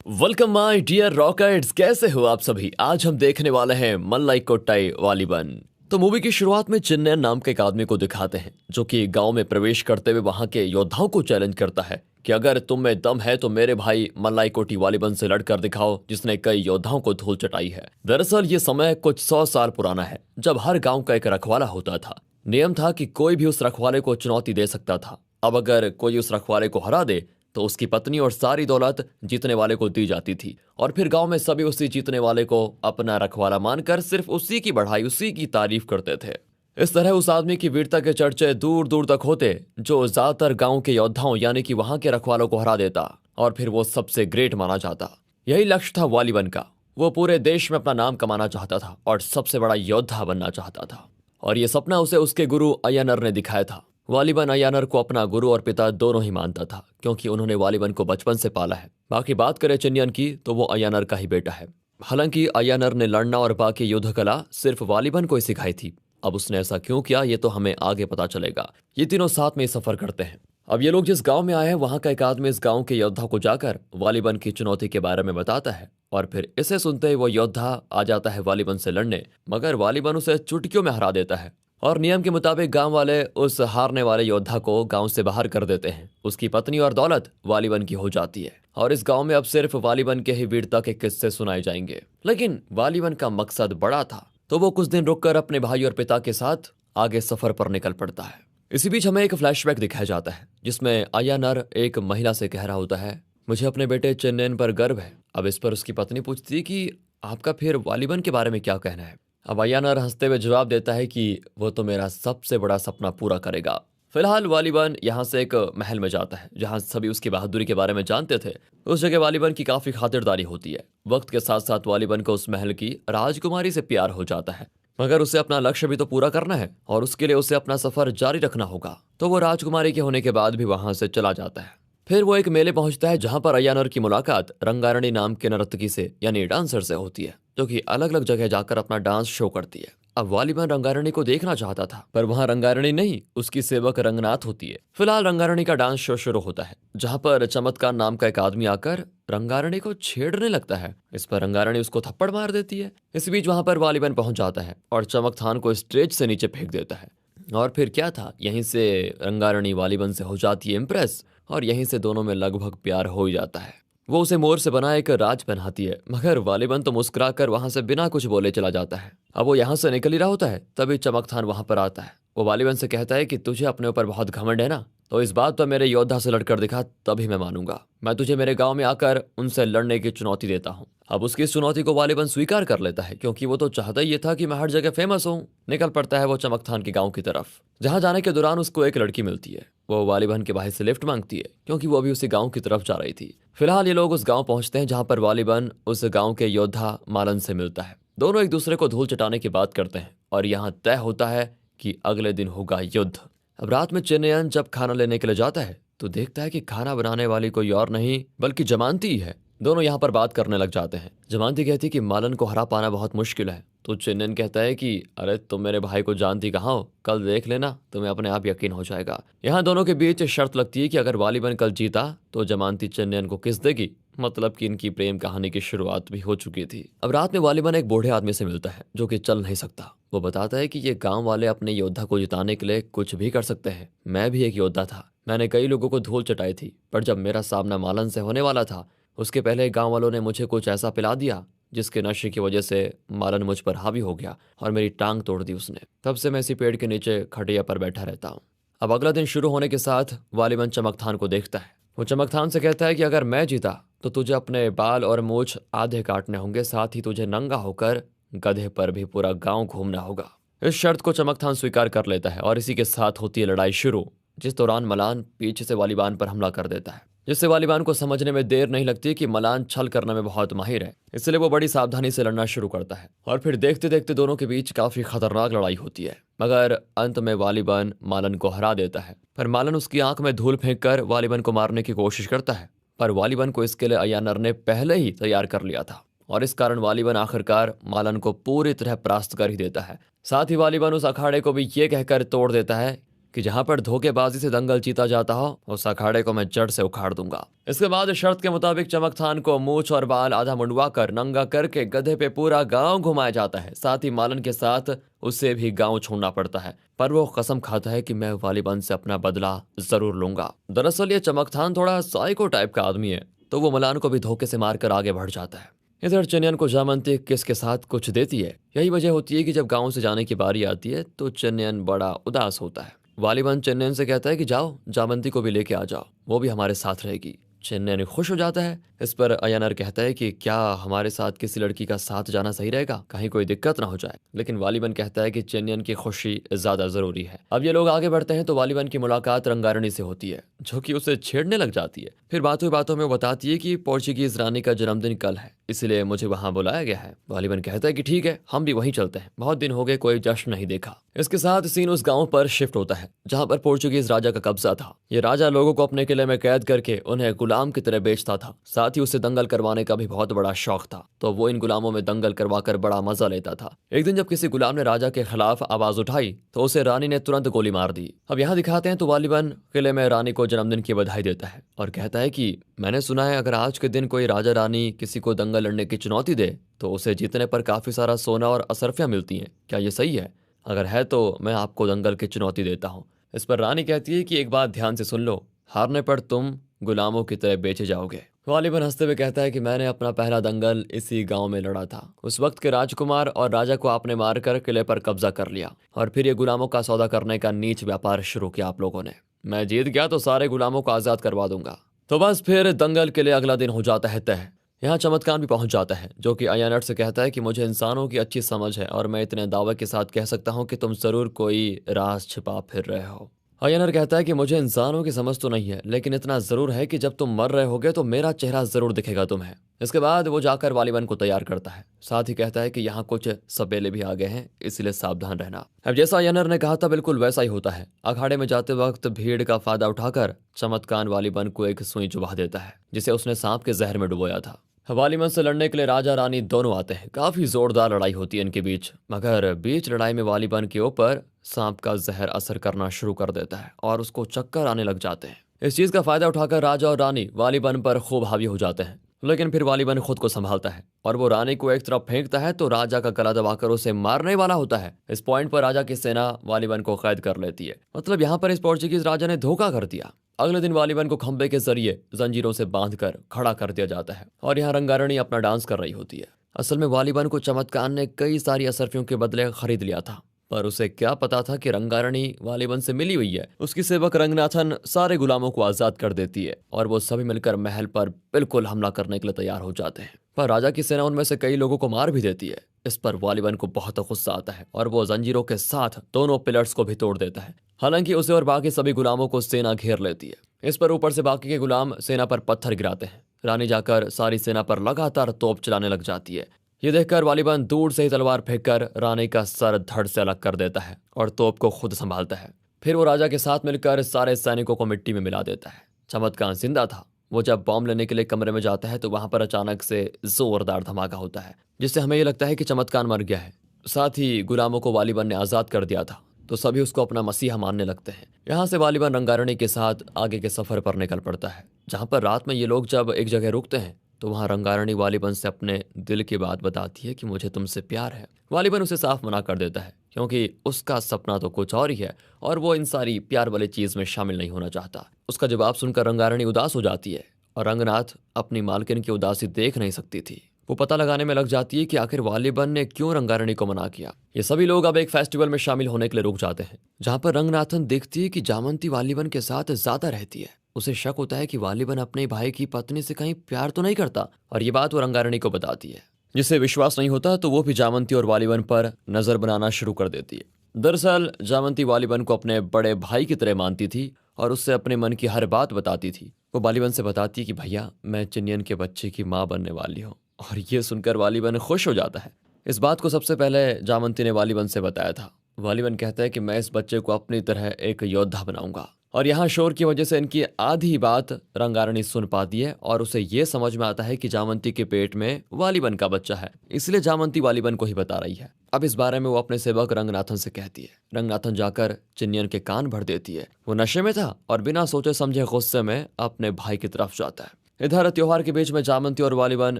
Welcome my dear rockets, कैसे हो आप सभी। आज हम देखने वाले हैं मल्लाई कोट्टाई वालीबन। तो मूवी की शुरुआत में चिन्नैन नाम के एक आदमी को दिखाते हैं जो कि गांव में प्रवेश करते हुए वहां के योद्धाओं को चैलेंज करता है कि अगर तुम में दम है तो मेरे भाई मल्लाई कोटी वालीबन से लड़कर दिखाओ, जिसने कई योद्धाओं को धूल चटाई है। दरअसल ये समय कुछ 100 साल पुराना है, जब हर गाँव का एक रखवाला होता था। नियम था कि कोई भी उस रखवाले को चुनौती दे सकता था। अब अगर कोई उस रखवाले को हरा दे तो उसकी पत्नी और सारी दौलत जीतने वाले को दी जाती थी, और फिर गांव में सभी उसी जीतने वाले को अपना रखवाला मानकर सिर्फ उसी की बढ़ाई, उसी की तारीफ करते थे। इस तरह उस आदमी की वीरता के चर्चे दूर दूर तक होते जो ज्यादातर गांव के योद्धाओं यानी कि वहां के रखवालों को हरा देता, और फिर वो सबसे ग्रेट माना जाता। यही लक्ष्य था वालीबन का। वो पूरे देश में अपना नाम कमाना चाहता था और सबसे बड़ा योद्धा बनना चाहता था, और ये सपना उसे उसके गुरु अय्यनर ने दिखाया था। वालीबन अय्यनर को अपना गुरु और पिता दोनों ही मानता था, क्योंकि उन्होंने वालीबन को बचपन से पाला है। बाकी बात करें चिन्नयन की तो वो अय्यनर का ही बेटा है। हालांकि अय्यनर ने लड़ना और बाकी युद्ध कला सिर्फ वालीबन को ही सिखाई थी। अब उसने ऐसा क्यों किया ये तो हमें आगे पता चलेगा। ये तीनों साथ में सफर करते हैं। अब ये लोग जिस गांव में आए हैं वहां का एक आदमी इस गांव के योद्धा को जाकर वालीबन की चुनौती के बारे में बताता है, और फिर इसे सुनते ही वो योद्धा आ जाता है वालीबन से लड़ने, मगर वालीबन उसे चुटकियों में हरा देता है। और नियम के मुताबिक गांव वाले उस हारने वाले योद्धा को गांव से बाहर कर देते हैं। उसकी पत्नी और दौलत वालीबन की हो जाती है, और इस गांव में अब सिर्फ वालीबन के ही वीरता के किस्से सुनाए जाएंगे। लेकिन वालीबन का मकसद बड़ा था, तो वो कुछ दिन रुककर अपने भाई और पिता के साथ आगे सफर पर निकल पड़ता है। इसी बीच हमें एक फ्लैशबैक दिखाया जाता है जिसमें अय्यनर एक महिला से कह रहा होता है, मुझे अपने बेटे चिन्नैन पर गर्व है। अब इस पर उसकी पत्नी पूछती कि आपका फिर वालीबन के बारे में क्या कहना है। अब अय्यनर हंसते हुए जवाब देता है कि वो तो मेरा सबसे बड़ा सपना पूरा करेगा। फिलहाल वालीबन यहाँ से एक महल में जाता है जहाँ सभी उसकी बहादुरी के बारे में जानते थे। उस जगह वालीबन की काफी खातिरदारी होती है। वक्त के साथ साथ वालीबन को उस महल की राजकुमारी से प्यार हो जाता है, मगर उसे अपना लक्ष्य भी तो पूरा करना है और उसके लिए उसे अपना सफर जारी रखना होगा। तो वो राजकुमारी के होने के बाद भी वहां से चला जाता है। फिर वो एक मेले पहुंचता है जहां पर अय्यनर की मुलाकात रंगारणी नाम के नर्तकी से यानी डांसर से होती है, जो कि अलग अलग जगह जाकर अपना डांस शो करती है। अब वालीबन रंगारणी को देखना चाहता था, पर वहां रंगारणी नहीं, उसकी सेवक रंगनाथ होती है। फिलहाल रंगारणी का डांस शो शुरू होता है, जहां पर चमत्कार नाम का एक आदमी आकर रंगारणी को छेड़ने लगता है। इस पर रंगारणी उसको थप्पड़ मार देती है। इस बीच वहां पर वालीबन पहुंच जाता है और चमकथान को स्टेज से नीचे फेंक देता है। और फिर क्या था, यहीं से रंगारणी वालीबन से हो जाती है इम्प्रेस, और यहीं से दोनों में लगभग प्यार हो ही जाता है। वो उसे मोर से बना एक राज पहनाती है, मगर वालीबन तो मुस्कुरा कर वहां से बिना कुछ बोले चला जाता है। अब वो यहाँ से निकल ही रहा होता है, तभी चमकथान वहां पर आता है। वो वालीबन से कहता है कि तुझे अपने ऊपर बहुत घमंड है ना, तो इस बात पर मेरे योद्धा से लड़कर दिखा, तभी मैं मानूंगा। मैं तुझे मेरे गांव में आकर उनसे लड़ने की चुनौती देता हूँ। अब उसकी इस चुनौती को वालीबन स्वीकार कर लेता है, क्योंकि वो तो चाहता ही ये था कि मैं हर जगह फेमस हूँ। निकल पड़ता है वो चमकथान के गाँव की तरफ, जहाँ जाने के दौरान उसको एक लड़की मिलती है। वो वालीबन के भाई से लिफ्ट मांगती है, क्योंकि वो अभी उसी गांव की तरफ जा रही थी। फिलहाल ये लोग उस गांव पहुंचते हैं जहां पर वालीबन उस गांव के योद्धा मालन से मिलता है। दोनों एक दूसरे को धूल चटाने की बात करते हैं, और यहाँ तय होता है कि अगले दिन होगा युद्ध। अब रात में चिन्नयन जब खाना लेने के लिए जाता है तो देखता है कि खाना बनाने वाली कोई और नहीं बल्कि जमानती ही है। दोनों यहाँ पर बात करने लग जाते हैं। जमानती कहती है कि मालन को हरा पाना बहुत मुश्किल है, तो चिन्नयन कहता है कि अरे तुम मेरे भाई को जानती कहाँ हो, कल देख लेना, तुम्हें अपने आप यकीन हो जाएगा। यहाँ दोनों के बीच शर्त लगती है कि अगर वालीबन कल जीता तो जमानती चिन्नयन को किस देगी। मतलब कि इनकी प्रेम कहानी की शुरुआत भी हो चुकी थी। अब रात में वालीबन एक बूढ़े आदमी से मिलता है जो कि चल नहीं सकता। वो बताता है कि ये गांव वाले अपने योद्धा को जिताने के लिए कुछ भी कर सकते हैं। मैं भी एक योद्धा था, मैंने कई लोगों को धूल चटाई थी, पर जब मेरा सामना मालन से होने वाला था उसके पहले गांव वालों ने मुझे कुछ ऐसा पिला दिया जिसके नशे की वजह से मालन मुझ पर हावी हो गया और मेरी टांग तोड़ दी उसने। तब से मैं इसी पेड़ के नीचे खटिया पर बैठा रहता हूँ। अब अगला दिन शुरू होने के साथ वालीबन चमकथान को देखता है। वो चमकथान से कहता है कि अगर मैं जीता तो तुझे अपने बाल और मूछ आधे काटने होंगे, साथ ही तुझे नंगा होकर गधे पर भी पूरा गांव घूमना होगा। इस शर्त को चमकथान स्वीकार कर लेता है, और इसी के साथ होती है लड़ाई शुरू, जिस दौरान मलान पीछे से वालीबन पर हमला कर देता है, जिससे वालीबन को समझने में देर नहीं लगती कि मलान छल करने में बहुत माहिर है। इसलिए वो बड़ी सावधानी से लड़ना शुरू करता है, और फिर देखते देखते दोनों के बीच काफी खतरनाक लड़ाई होती है। मगर अंत में वालीबन मालन को हरा देता है, पर मालन उसकी आंख में धूल फेंक कर वालीबन को मारने की कोशिश करता है। पर वालीबन को इसके लिए अय्यनर ने पहले ही तैयार कर लिया था, और इस कारण वालीबन आखिरकार मालन को पूरी तरह परास्त कर ही देता है। साथ ही वालीबन उस अखाड़े को भी ये कहकर तोड़ देता है कि जहां पर धोखेबाजी से दंगल जीता जाता हो उस अखाड़े को मैं जड़ से उखाड़ दूंगा। इसके बाद शर्त के मुताबिक चमकथान को मूछ और बाल आधा मुंडवा कर नंगा करके गधे पे पूरा गांव घुमाया जाता है। साथ ही मालन के साथ उसे भी गांव छोड़ना पड़ता है, पर वो कसम खाता है कि मैं वालिबन से अपना बदला जरूर लूंगा। दरअसल ये चमकथान थोड़ा साइको टाइप का आदमी है, तो वो मलान को भी धोखे से मारकर आगे बढ़ जाता है। इधर चेन्नन को जामंती किसके साथ कुछ देती है। यही वजह होती है कि जब गांव से जाने की बारी आती है तो चेन्नन बड़ा उदास होता है। वालिबन चेन्नन से कहता है कि जाओ जामंती को भी लेके आ जाओ, वो भी हमारे साथ रहेगी। चेन्नन खुश हो जाता है। इस पर अयनर कहता है कि क्या हमारे साथ किसी लड़की का साथ जाना सही रहेगा, कहीं कोई दिक्कत ना हो जाए। लेकिन वालिबन कहता है कि चेन्नन की खुशी ज्यादा जरूरी है। अब ये लोग आगे बढ़ते हैं तो वालिबन की मुलाकात रंगारणी से होती है, जो कि उसे छेड़ने लग जाती है। फिर बातों बातों में बताती है कि पोर्चुगीज रानी का जन्मदिन कल है, इसलिए मुझे वहां बुलाया गया है। वालिबन कहता है कि ठीक है, हम भी वहीं चलते हैं, बहुत दिन हो गए कोई जश्न नहीं देखा। इसके साथ सीन उस गांव पर शिफ्ट होता है जहां पर पोर्चुगीज राजा का कब्जा था। ये राजा लोगों को अपने किले में कैद करके उन्हें गुलाम की तरह बेचता था। साथ ही उसे दंगल करवाने का भी बहुत बड़ा शौक था, तो वो इन गुलामों में दंगल करवाकर बड़ा मजा लेता था। एक दिन जब किसी गुलाम ने राजा के खिलाफ आवाज उठाई तो उसे रानी ने तुरंत गोली मार दी। अब यहाँ दिखाते हैं तो वालिबन किले में रानी को जन्मदिन की बधाई देता है और कहता है कि मैंने सुना है अगर आज के दिन कोई राजा रानी किसी को दंगल लड़ने की चुनौती दे तो उसे जीतने पर काफी सारा सोना और असरफियां मिलती हैं, क्या ये सही है? अगर है तो मैं आपको दंगल की चुनौती देता हूँ। इस पर रानी कहती है कि एक बात ध्यान से सुन लो, हारने पर तुम गुलामों की तरह बेचे जाओगे। वालिबन हंसते हुए कहता है कि मैंने अपना पहला दंगल इसी गांव में लड़ा था। उस वक्त के राजकुमार और राजा को आपने मारकर किले पर कब्जा कर लिया और फिर ये गुलामों का सौदा करने का नीच व्यापार शुरू किया आप लोगों ने। मैं जीत गया तो सारे गुलामों को आजाद करवा दूंगा। तो बस फिर दंगल के लिए अगला दिन हो जाता है तय। यहाँ चमत्कार भी पहुंच जाता है, जो कि अयनट से कहता है कि मुझे इंसानों की अच्छी समझ है और मैं इतने दावे के साथ कह सकता हूँ कि तुम जरूर कोई राज छिपा फिर रहे हो। अयनर कहता है कि मुझे इंसानों की समझ तो नहीं है, लेकिन इतना जरूर है कि जब तुम मर रहे होगे तो मेरा चेहरा जरूर दिखेगा तुम्हें। इसके बाद वो जाकर वालिबन को तैयार करता है। साथ ही कहता है कि यहाँ कुछ सपेले भी आ गए हैं, इसलिए सावधान रहना। अब जैसा अयनर ने कहा था बिल्कुल वैसा ही होता है। अखाड़े में जाते वक्त भीड़ का फायदा उठाकर चमत्कार वालिबन को एक सुई चुभा देता है, जिसे उसने सांप के जहर में डुबोया था। वालिबन से लड़ने के लिए राजा रानी दोनों आते हैं। काफी जोरदार लड़ाई होती है इनके बीच, मगर बीच लड़ाई में वालिबन के ऊपर सांप का जहर असर करना शुरू कर देता है और उसको चक्कर आने लग जाते हैं। इस चीज का फायदा उठाकर राजा और रानी वालिबन पर खूब हावी हो जाते हैं, लेकिन फिर वालिबन खुद को संभालता है और वो रानी को एक तरफ फेंकता है तो राजा का गला दबाकर उसे मारने वाला होता है। इस पॉइंट पर राजा की सेना वालिबन को कैद कर लेती है। मतलब यहाँ पर इस पोर्चुगीज राजा ने धोखा कर दिया। अगले दिन वालिबन को खंबे के जरिए जंजीरों से बांधकर खड़ा कर दिया जाता है और यहाँ रंगारणी अपना डांस कर रही होती है। असल में वालिबन को चमत्कार ने कई सारी असरफियों के बदले खरीद लिया था, पर उसे क्या पता था कि रंगारणी वालिबन से मिली हुई है। उसकी सेवक रंगनाथन सारे गुलामों को आजाद कर देती है और वो सभी मिलकर महल पर बिल्कुल हमला करने के लिए तैयार हो जाते हैं, पर राजा की सेना उनमें से कई लोगों को मार भी देती है। इस पर वालिबन को बहुत गुस्सा आता है और वो जंजीरों के साथ दोनों पिलर्स को भी तोड़ देता है। हालांकि उसे और बाकी सभी गुलामों को सेना घेर लेती है। इस पर ऊपर से बाकी के गुलाम सेना पर पत्थर गिराते हैं। रानी जाकर सारी सेना पर लगातार तोप चलाने लग जाती है। ये देखकर वालिबन दूर से ही तलवार फेंककर रानी का सर धड़ से अलग कर देता है और तोप को खुद संभालता है। फिर वो राजा के साथ मिलकर सारे सैनिकों को मिट्टी में मिला देता है। चमत्कार जिंदा था। वो जब बॉम्ब लेने के लिए कमरे में जाता है तो वहां पर अचानक से जोरदार धमाका होता है, जिससे हमें ये लगता है कि चमत्कार मर गया है। साथ ही गुलामों को वालिबन ने आजाद कर दिया था, तो सभी उसको अपना मसीहा मानने लगते हैं। यहाँ से वालिबन रंगारणी के साथ आगे के सफर पर निकल पड़ता है, जहाँ पर रात में ये लोग जब एक जगह रुकते हैं तो वहाँ रंगारणी वालिबन से अपने दिल की बात बताती है कि मुझे तुमसे प्यार है। वालिबन उसे साफ मना कर देता है, क्योंकि उसका सपना तो कुछ और ही है और वो इन सारी प्यार वाली चीज में शामिल नहीं होना चाहता। उसका जवाब सुनकर रंगारणी उदास हो जाती है और रंगनाथ अपनी मालकिन की उदासी देख नहीं सकती थी। वो पता लगाने में लग जाती है कि आखिर वालिबन ने क्यों रंगारणी को मना किया। ये सभी लोग अब एक फेस्टिवल में शामिल होने के लिए रुक जाते हैं, जहाँ पर रंगनाथन देखती है कि जामंती वालिबन के साथ ज्यादा रहती है। उसे शक होता है कि वालिबन अपने भाई की पत्नी से कहीं प्यार तो नहीं करता, और ये बात वो रंगारणी को बताती है, जिसे विश्वास नहीं होता तो वो भी जामंती और वालिबन पर नजर बनाना शुरू कर देती है। दरअसल जामंती वालिबन को अपने बड़े भाई की तरह मानती थी और उससे अपने मन की हर बात बताती थी। वो वालिबन से बताती कि भैया मैं चिनियन के बच्चे की माँ बनने वाली हूँ, और ये सुनकर वालिबन खुश हो जाता है। इस बात को सबसे पहले जामंती ने वालिबन से बताया था। वालिबन कहता है कि मैं इस बच्चे को अपनी तरह एक योद्धा बनाऊंगा, और यहाँ शोर की वजह से इनकी आधी बात रंगारणी सुन पाती है और उसे ये समझ में आता है कि जामंती के पेट में वालिबन का बच्चा है, इसलिए जामंती वालिबन को ही बता रही है। अब इस बारे में वो अपने सेवक रंगनाथन से कहती है। रंगनाथन जाकर चिन्नियन के कान भर देती है। वो नशे में था और बिना सोचे समझे गुस्से में अपने भाई की तरफ जाता है। इधर त्योहार के बीच में जामंती और वालीबान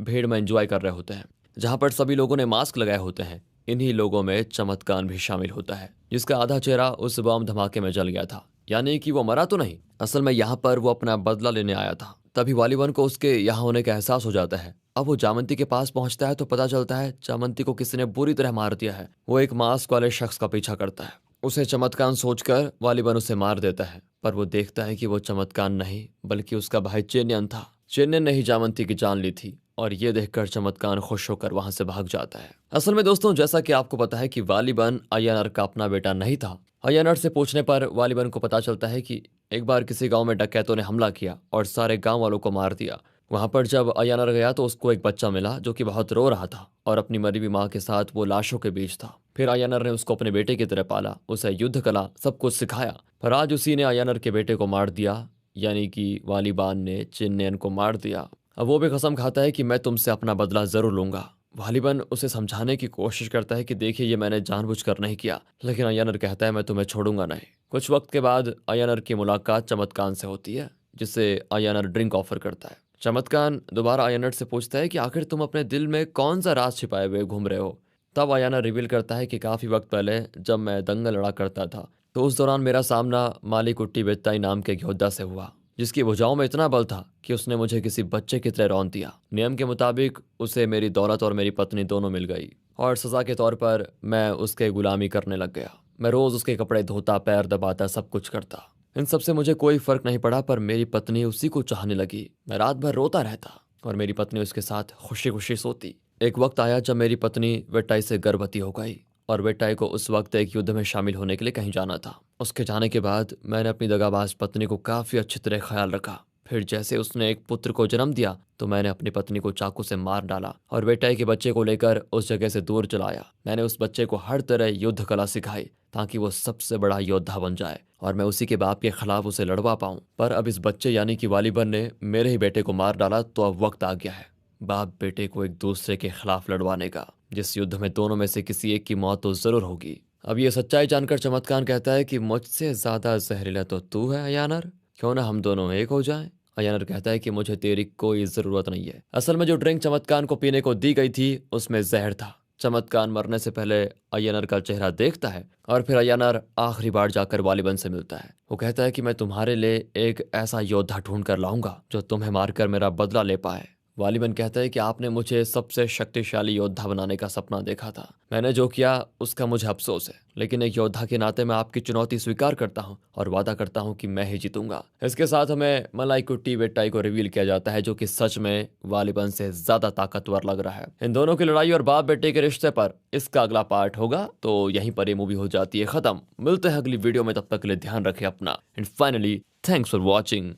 भीड़ में एंजॉय कर रहे होते हैं, जहाँ पर सभी लोगों ने मास्क लगाए होते हैं। इन्हीं लोगों में चमत्कार भी शामिल होता है, जिसका आधा चेहरा उस बम धमाके में जल गया था। यानी कि वो मरा तो नहीं, असल में यहाँ पर वो अपना बदला लेने आया था। तभी वालीबान को उसके यहाँ होने का एहसास हो जाता है। अब वो जामंती के पास पहुंचता है तो पता चलता है जामंती को किसी ने बुरी तरह मार दिया है। वो एक मास्क वाले शख्स का पीछा करता है। उसे चमत्कार सोचकर वालीबान उसे मार देता है, पर वो देखता है कि वो चमत्कार नहीं बल्कि उसका भाई चेन्नन था। चेन्नन ने ही जामंती की जान ली थी और ये देखकर चमत्कार खुश होकर वहां से भाग जाता है। असल में दोस्तों, जैसा कि आपको पता है कि वालीबान अय्यनार का अपना बेटा नहीं था। अय्यनार से पूछने पर वालीबान को पता चलता है कि एक बार किसी गांव में डकैतों ने हमला किया और सारे गांव वालों को मार दिया। वहां पर जब अय्यनार गया तो उसको एक बच्चा मिला जो कि बहुत रो रहा था और अपनी मरी हुई माँ के साथ वो लाशों के बीच था। फिर अय्यनार ने उसको अपने बेटे की तरह पाला, उसे युद्ध कला सब कुछ सिखाया। पर आज उसी ने अय्यनार के बेटे को मार दिया, यानी कि वालीबान ने चिन्नयन को मार दिया। अब वो भी कसम खाता है कि मैं तुमसे अपना बदला जरूर लूंगा। वालीबान उसे समझाने की कोशिश करता है कि देखिए ये मैंने जानबूझकर नहीं किया, लेकिन अय्यनार कहता है मैं तुम्हें छोड़ूंगा नहीं। कुछ वक्त के बाद अय्यनार की मुलाकात चमत्कार से होती है, जिससे अय्यनार ड्रिंक ऑफर करता है। चमत्कार दोबारा अय्यनार से पूछता है कि आखिर तुम अपने दिल में कौन सा राज छिपाए हुए घूम रहे हो। तब अय्यनार रिवील करता है कि काफी वक्त पहले जब मैं दंगल लड़ा करता था तो उस दौरान मेरा सामना मालिकुट्टी बेत्ताई नाम के एक योद्धा से हुआ, जिसकी भुजाओं में इतना बल था कि उसने मुझे किसी बच्चे की तरह रौंद दिया। नियम के मुताबिक उसे मेरी दौलत और मेरी पत्नी दोनों मिल गई और सजा के तौर पर मैं उसके गुलामी करने लग गया। मैं रोज उसके कपड़े धोता, पैर दबाता, सब कुछ करता। इन सब से मुझे कोई फर्क नहीं पड़ा, पर मेरी पत्नी उसी को चाहने लगी। मैं रात भर रोता रहता और मेरी पत्नी उसके साथ खुशी खुशी सोती। एक वक्त आया जब मेरी पत्नी वेट्टाई से गर्भवती हो गई और वेट्टाई को उस वक्त एक युद्ध में शामिल होने के लिए कहीं जाना था। उसके जाने के बाद मैंने अपनी दगाबाज पत्नी को काफी अच्छी तरह ख्याल रखा। फिर जैसे उसने एक पुत्र को जन्म दिया तो मैंने अपनी पत्नी को चाकू से मार डाला और वेट्टाई के बच्चे को लेकर उस जगह से दूर चलाया। मैंने उस बच्चे को हर तरह युद्ध कला सिखाई ताकि वो सबसे बड़ा योद्धा बन जाए और मैं उसी के बाप के खिलाफ उसे लड़वा पाऊं। पर अब इस बच्चे यानी कि वालीबान ने मेरे ही बेटे को मार डाला, तो अब वक्त आ गया है बाप बेटे को एक दूसरे के खिलाफ लड़वाने का, जिस युद्ध में दोनों में से किसी एक की मौत तो जरूर होगी। अब ये सच्चाई जानकर चमत्कार कहता है कि मुझसे ज्यादा जहरीला तो तू है अय्यनार, क्यों ना हम दोनों एक हो जाएं। अय्यनार कहता है कि मुझे तेरी कोई जरूरत नहीं है। असल में जो ड्रिंक चमत्कार को पीने को दी गई थी उसमें जहर था। चमत्कार मरने से पहले अय्यनार का चेहरा देखता है और फिर अय्यनार आखिरी बार जाकर वालीबान से मिलता है। वो कहता है कि मैं तुम्हारे लिए एक ऐसा योद्धा ढूंढ कर लाऊंगा जो तुम्हें मारकर मेरा बदला ले पाए। वालीबान कहता है कि आपने मुझे सबसे शक्तिशाली योद्धा बनाने का सपना देखा था। मैंने जो किया उसका मुझे अफसोस है, लेकिन एक योद्धा के नाते मैं आपकी चुनौती स्वीकार करता हूं और वादा करता हूं कि मैं ही जीतूंगा। इसके साथ हमें मलाइकुट्टी वेट्टाई को रिवील किया जाता है, जो कि सच में वालीबान से ज्यादा ताकतवर लग रहा है। इन दोनों की लड़ाई और बाप बेटे के रिश्ते पर इसका अगला पार्ट होगा, तो यहीं पर ये मूवी हो जाती है खत्म। मिलते हैं अगली वीडियो में, तब तक के लिए ध्यान रखें अपना। And finally thanks for watching.